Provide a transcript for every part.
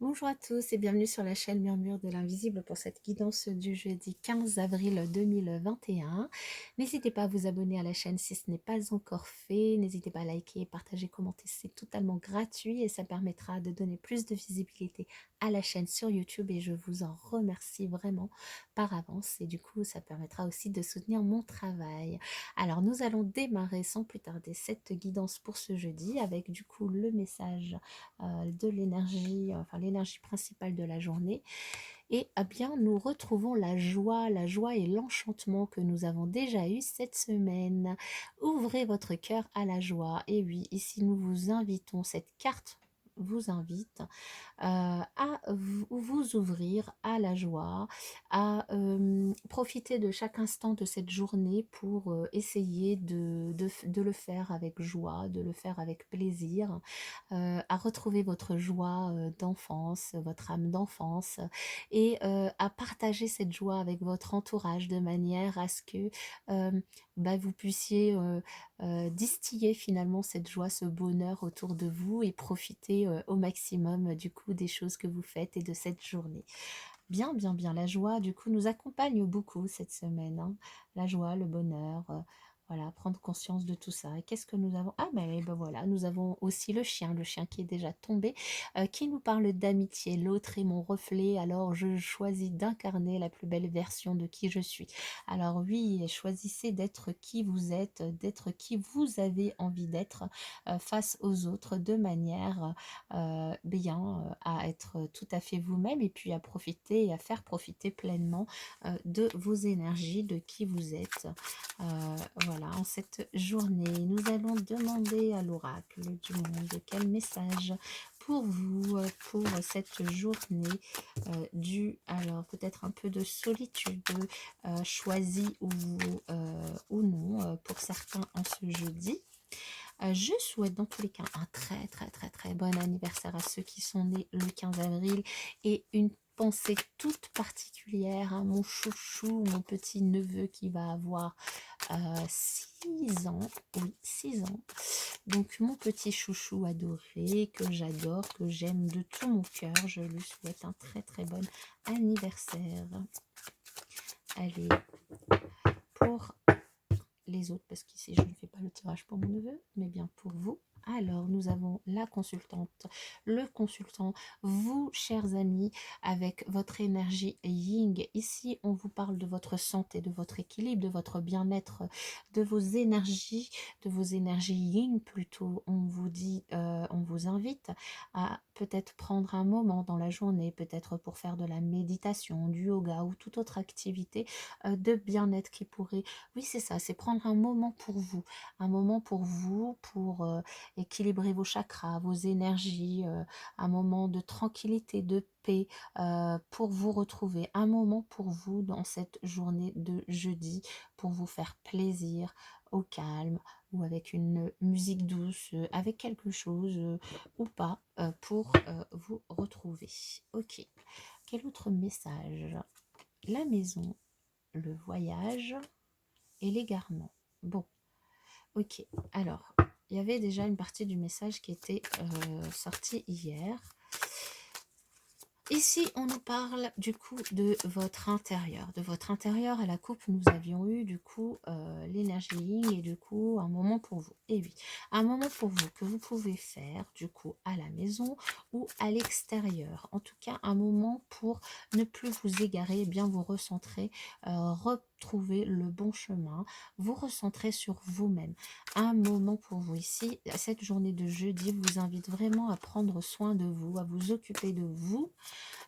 Bonjour à tous et bienvenue sur la chaîne Murmure de l'Invisible pour cette guidance du jeudi 15 avril 2021. N'hésitez pas à vous abonner à la chaîne si ce n'est pas encore fait. N'hésitez pas à liker, partager, commenter, c'est totalement gratuit et ça permettra de donner plus de visibilité à la chaîne sur YouTube et je vous en remercie vraiment par avance et du coup ça permettra aussi de soutenir mon travail. Alors nous allons démarrer sans plus tarder cette guidance pour ce jeudi avec du coup le message de l'énergie, enfin l'énergie principale de la journée. Et bien, nous retrouvons la joie et l'enchantement que nous avons déjà eu cette semaine. Ouvrez votre cœur à la joie. Et oui, ici nous vous invitons, cette carte vous invite à vous ouvrir à la joie, à profiter de chaque instant de cette journée pour essayer de le faire avec joie, de le faire avec plaisir, à retrouver votre joie d'enfance, votre âme d'enfance, et à partager cette joie avec votre entourage de manière à ce que vous puissiez distiller finalement cette joie, ce bonheur autour de vous et profiter au maximum du coup des choses que vous faites et de cette journée. Bien, bien, bien, la joie du coup nous accompagne beaucoup cette semaine, hein. La joie, le bonheur, voilà, prendre conscience de tout ça. Et qu'est-ce que nous avons? Ah ben voilà, nous avons aussi le chien qui est déjà tombé, qui nous parle d'amitié. L'autre est mon reflet, alors je choisis d'incarner la plus belle version de qui je suis. Alors oui, choisissez d'être qui vous êtes, d'être qui vous avez envie d'être face aux autres de manière à être tout à fait vous-même et puis à profiter et à faire profiter pleinement de vos énergies, de qui vous êtes. Voilà, en cette journée, nous allons demander à l'oracle du monde quel message pour vous, pour cette journée alors peut-être un peu de solitude, choisie ou non, pour certains en ce jeudi. Je souhaite dans tous les cas un très très très très bon anniversaire à ceux qui sont nés le 15 avril et une pensée toute particulière à mon chouchou, mon petit neveu qui va avoir 6 ans, oui 6 ans. Donc mon petit chouchou adoré, que j'adore, que j'aime de tout mon cœur, je lui souhaite un très très bon anniversaire. Allez, pour les autres, parce qu'ici je ne fais pas le tirage pour mon neveu, mais bien pour vous. Alors, nous avons la consultante, le consultant, vous, chers amis, avec votre énergie Ying. Ici, on vous parle de votre santé, de votre équilibre, de votre bien-être, de vos énergies Ying plutôt. On vous dit, on vous invite à peut-être prendre un moment dans la journée, peut-être pour faire de la méditation, du yoga ou toute autre activité de bien-être qui pourrait... Oui, c'est ça, c'est prendre un moment pour vous, pour équilibrer vos chakras, vos énergies, un moment de tranquillité, de paix, pour vous retrouver, un moment pour vous dans cette journée de jeudi, pour vous faire plaisir au calme ou avec une musique douce, avec quelque chose ou pas, pour vous retrouver. Ok, quel autre message? La maison, le voyage et l'égarement. Bon, ok. Alors, il y avait déjà une partie du message qui était sortie hier. Ici, on nous parle du coup de votre intérieur. De votre intérieur à la coupe, nous avions eu du coup l'énergie yin et du coup un moment pour vous. Et oui, un moment pour vous que vous pouvez faire du coup à la maison ou à l'extérieur. En tout cas, un moment pour ne plus vous égarer, bien vous recentrer, retrouver le bon chemin, vous recentrer sur vous-même. Un moment pour vous ici. Cette journée de jeudi vous invite vraiment à prendre soin de vous, à vous occuper de vous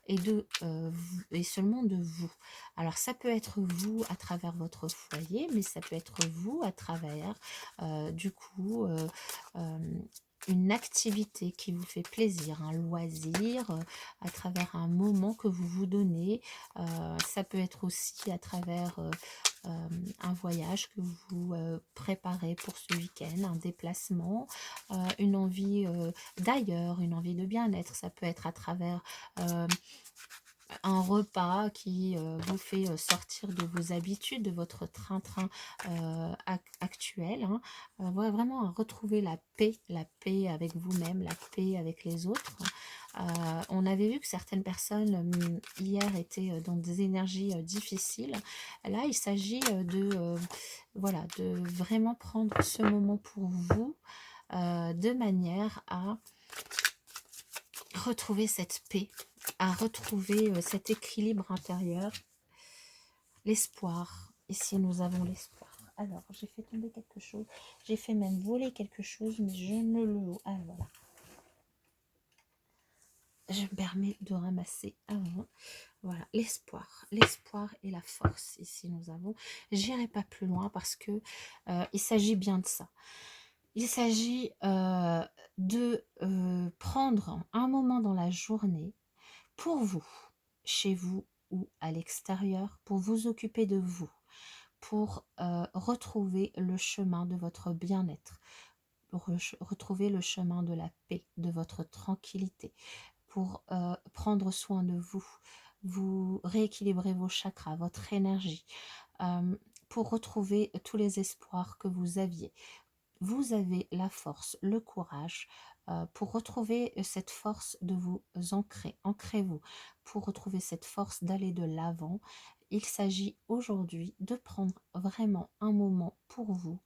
et seulement de vous. Alors ça peut être vous à travers votre foyer, mais ça peut être vous à travers du coup une activité qui vous fait plaisir, un loisir, à travers un moment que vous vous donnez. Ça peut être aussi à travers un voyage que vous préparez pour ce week-end, un déplacement, une envie d'ailleurs, une envie de bien-être. Ça peut être à travers un repas qui vous fait sortir de vos habitudes, de votre train-train actuel, hein. Voilà, vraiment à retrouver la paix avec vous-même, la paix avec les autres. On avait vu que certaines personnes hier étaient dans des énergies difficiles. Là, il s'agit voilà, de vraiment prendre ce moment pour vous de manière à retrouver cette paix, à retrouver cet équilibre intérieur, l'espoir. Ici, nous avons l'espoir. Alors, j'ai fait tomber quelque chose. J'ai fait même voler quelque chose, mais je ne le... Ah, voilà. Je me permets de ramasser avant. Voilà, l'espoir. L'espoir et la force. Ici, nous avons... J'irai pas plus loin parce que il s'agit bien de ça. Il s'agit de prendre un moment dans la journée pour vous, chez vous ou à l'extérieur, pour vous occuper de vous, pour retrouver le chemin de votre bien-être, pour retrouver le chemin de la paix, de votre tranquillité, pour prendre soin de vous, vous rééquilibrer vos chakras, votre énergie, pour retrouver tous les espoirs que vous aviez. Vous avez la force, le courage pour retrouver cette force de vous ancrer. Ancrez-vous pour retrouver cette force d'aller de l'avant. Il s'agit aujourd'hui de prendre vraiment un moment pour vous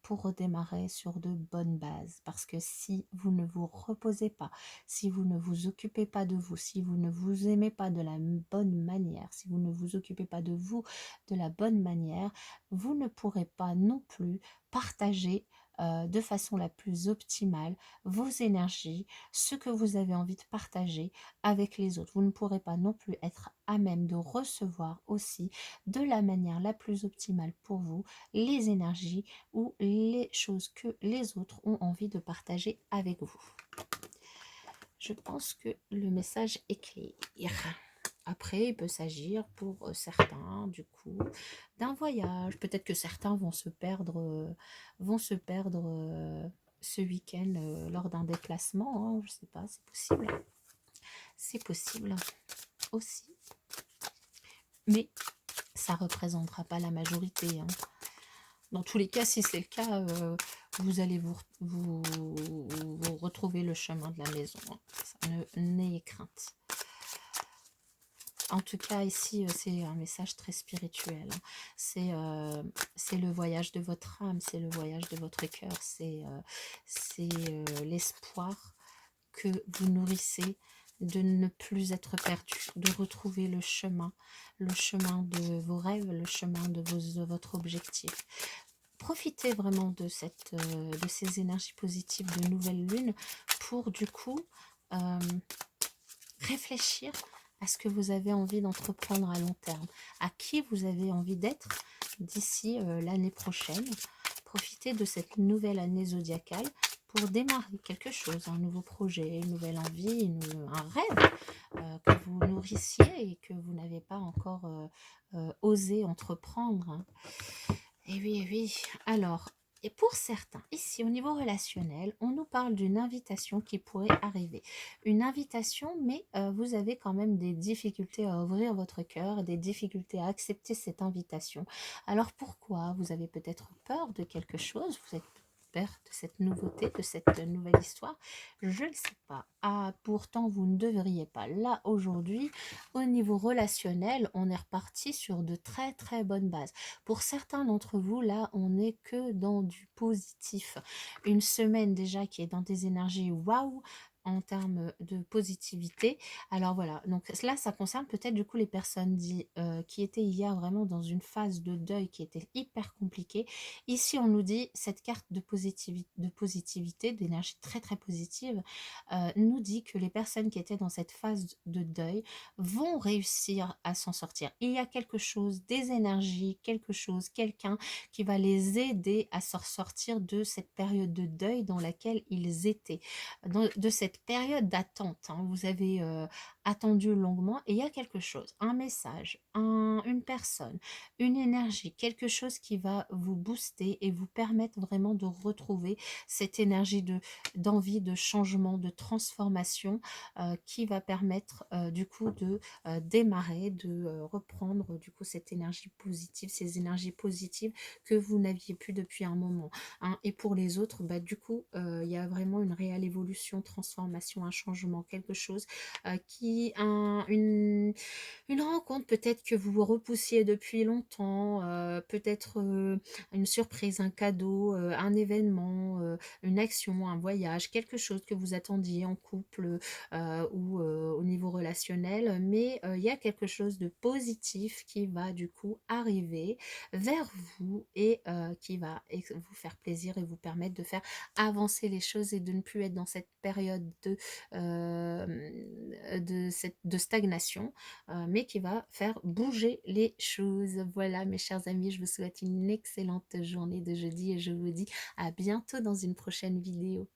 pour redémarrer sur de bonnes bases. Parce que si vous ne vous reposez pas, si vous ne vous occupez pas de vous, si vous ne vous aimez pas de la bonne manière, si vous ne vous occupez pas de vous de la bonne manière, vous ne pourrez pas non plus partager de façon la plus optimale vos énergies, ce que vous avez envie de partager avec les autres. Vous ne pourrez pas non plus être à même de recevoir aussi de la manière la plus optimale pour vous les énergies ou les choses que les autres ont envie de partager avec vous. Je pense que le message est clair. Après, il peut s'agir pour certains, du coup, d'un voyage. Peut-être que certains vont se perdre ce week-end lors d'un déplacement. Hein, je ne sais pas, c'est possible. C'est possible aussi. Mais ça ne représentera pas la majorité. Hein. Dans tous les cas, si c'est le cas, vous allez vous retrouver le chemin de la maison. Hein. N'ayez crainte. En tout cas, ici, c'est un message très spirituel. Hein. C'est le voyage de votre âme, c'est le voyage de votre cœur, c'est l'espoir que vous nourrissez de ne plus être perdu, de retrouver le chemin de vos rêves, le chemin de votre objectif. Profitez vraiment de ces énergies positives de nouvelle lune pour du coup réfléchir à ce que vous avez envie d'entreprendre à long terme, à qui vous avez envie d'être d'ici l'année prochaine. Profitez de cette nouvelle année zodiacale pour démarrer quelque chose, un nouveau projet, une nouvelle envie, un rêve que vous nourrissiez et que vous n'avez pas encore osé entreprendre. Hein. Et oui, oui. Alors, et pour certains, ici au niveau relationnel, on nous parle d'une invitation qui pourrait arriver. Une invitation, mais vous avez quand même des difficultés à ouvrir votre cœur, des difficultés à accepter cette invitation. Alors pourquoi? Vous avez peut-être peur de quelque chose, vous êtes peur de cette nouveauté, de cette nouvelle histoire. Je ne sais pas. Ah, pourtant, vous ne devriez pas. Là, aujourd'hui, au niveau relationnel, on est reparti sur de très très bonnes bases. Pour certains d'entre vous, là, on n'est que dans du positif. Une semaine déjà qui est dans des énergies waouh en termes de positivité. Alors voilà, donc là, ça concerne peut-être du coup les personnes qui étaient hier vraiment dans une phase de deuil qui était hyper compliquée. Ici, on nous dit cette carte de positivité, d'énergie très très positive, nous dit que les personnes qui étaient dans cette phase de deuil vont réussir à s'en sortir. Il y a quelque chose, des énergies, quelque chose, quelqu'un qui va les aider à s'en sortir de cette période de deuil dans laquelle ils étaient, de cette période d'attente. Hein. Vous avez attendu longuement et il y a quelque chose, un message, une personne, une énergie, quelque chose qui va vous booster et vous permettre vraiment de retrouver cette énergie d'envie, de changement, de transformation qui va permettre du coup de démarrer, de reprendre du coup cette énergie positive, ces énergies positives que vous n'aviez plus depuis un moment. Hein. Et pour les autres, bah, du coup, il y a vraiment une réelle évolution, transformation transformation, un changement, quelque chose une rencontre peut-être que vous repoussiez depuis longtemps, peut-être, une surprise, un cadeau, un événement, une action, un voyage, quelque chose que vous attendiez en couple, ou, au niveau relationnel. Mais, il y a quelque chose de positif qui va du coup arriver vers vous et qui va vous faire plaisir et vous permettre de faire avancer les choses et de ne plus être dans cette période de stagnation, mais qui va faire bouger les choses. Voilà, mes chers amis, je vous souhaite une excellente journée de jeudi et je vous dis à bientôt dans une prochaine vidéo.